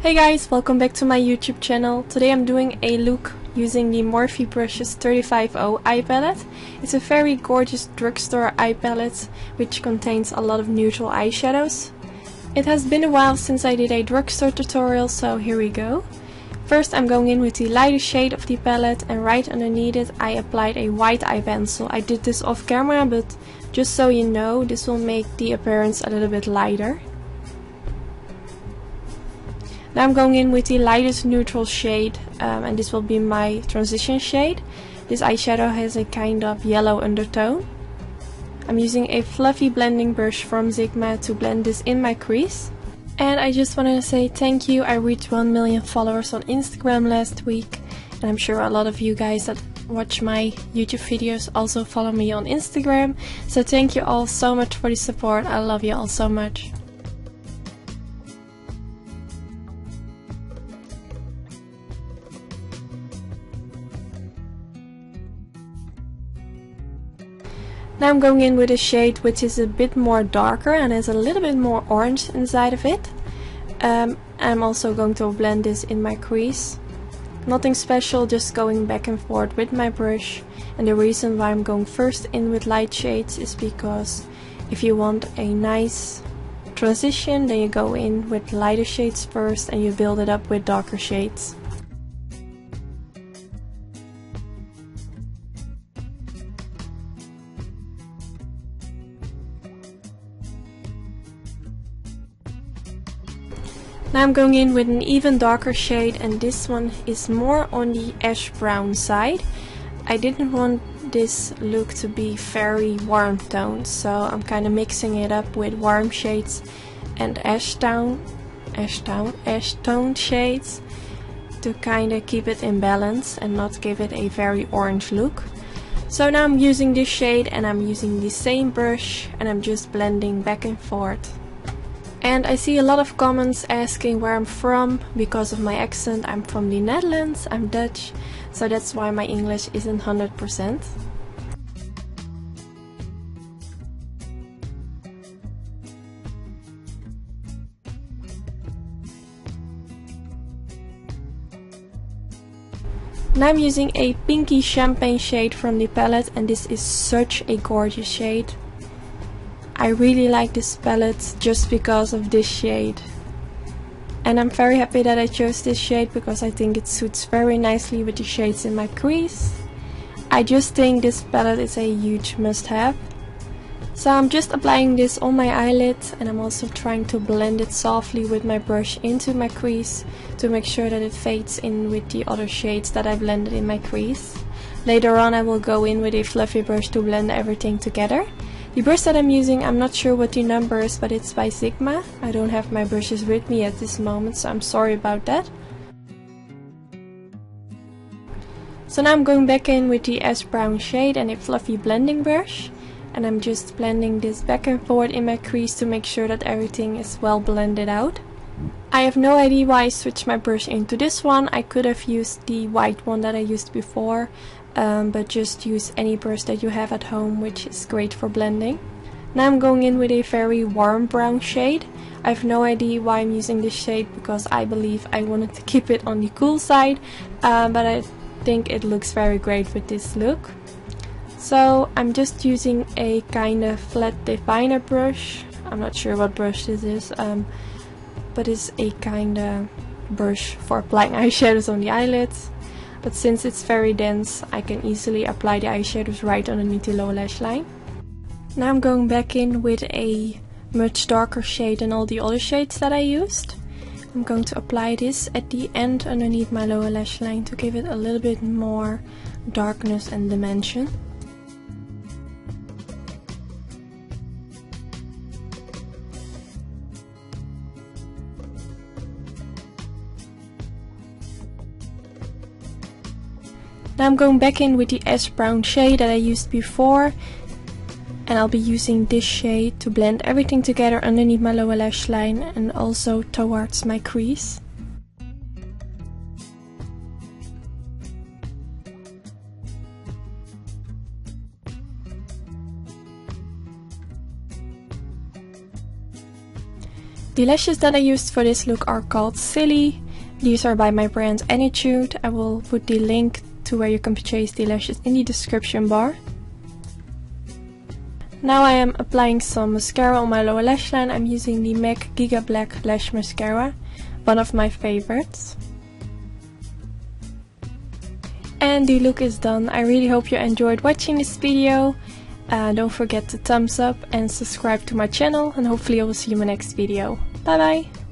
Hey guys, welcome back to my YouTube channel. Today I'm doing a look using the Morphebrushes 350 eye palette. It's a very gorgeous drugstore eye palette which contains a lot of neutral eyeshadows. It has been a while since I did a drugstore tutorial, so here we go. First I'm going in with the lighter shade of the palette, and right underneath it I applied a white eye pencil. I did this off camera, but just so you know, this will make the appearance a little bit lighter. Now I'm going in with the lightest neutral shade, and this will be my transition shade. This eyeshadow has a kind of yellow undertone. I'm using a fluffy blending brush from Sigma to blend this in my crease. And I just wanted to say thank you. I reached 1 million followers on Instagram last week, and I'm sure a lot of you guys that watch my YouTube videos also follow me on Instagram. So thank you all so much for the support. I love you all so much. Now I'm going in with a shade which is a bit more darker and has a little bit more orange inside of it. I'm also going to blend this in my crease. Nothing special, just going back and forth with my brush. And the reason why I'm going first in with light shades is because if you want a nice transition, then you go in with lighter shades first and you build it up with darker shades. Now I'm going in with an even darker shade, and this one is more on the ash brown side. I didn't want this look to be very warm toned, so I'm kind of mixing it up with warm shades and ash tone shades to kind of keep it in balance and not give it a very orange look. So now I'm using this shade and I'm using the same brush and I'm just blending back and forth. And I see a lot of comments asking where I'm from because of my accent. I'm from the Netherlands, I'm Dutch, so that's why my English isn't 100%. Now I'm using a pinky champagne shade from the palette, and this is such a gorgeous shade. I really like this palette just because of this shade, and I'm very happy that I chose this shade because I think it suits very nicely with the shades in my crease. I just think this palette is a huge must-have. So I'm just applying this on my eyelid, and I'm also trying to blend it softly with my brush into my crease to make sure that it fades in with the other shades that I blended in my crease. Later on I will go in with a fluffy brush to blend everything together. The brush that I'm using, I'm not sure what the number is, but it's by Sigma. I don't have my brushes with me at this moment, so I'm sorry about that. So now I'm going back in with the ash brown shade and a fluffy blending brush. And I'm just blending this back and forth in my crease to make sure that everything is well blended out. I have no idea why I switched my brush into this one. I could have used the white one that I used before. But just use any brush that you have at home, which is great for blending. Now I'm going in with a very warm brown shade. I have no idea why I'm using this shade because I believe I wanted to keep it on the cool side, but I think it looks very great with this look. So I'm just using a kind of flat definer brush. I'm not sure what brush this is, but it's a kind of brush for applying eyeshadows on the eyelids. But since it's very dense, I can easily apply the eyeshadows right underneath the lower lash line. Now I'm going back in with a much darker shade than all the other shades that I used. I'm going to apply this at the end underneath my lower lash line to give it a little bit more darkness and dimension. Now I'm going back in with the ash brown shade that I used before, and I'll be using this shade to blend everything together underneath my lower lash line and also towards my crease. The lashes that I used for this look are called Silly. These are by my brand Anytude. I will put the link to where you can purchase the lashes in the description bar. Now I am applying some mascara on my lower lash line. I'm using the MAC Giga Black Lash Mascara, one of my favorites. And the look is done. I really hope you enjoyed watching this video. Don't forget to thumbs up and subscribe to my channel, and hopefully I will see you in my next video. Bye bye!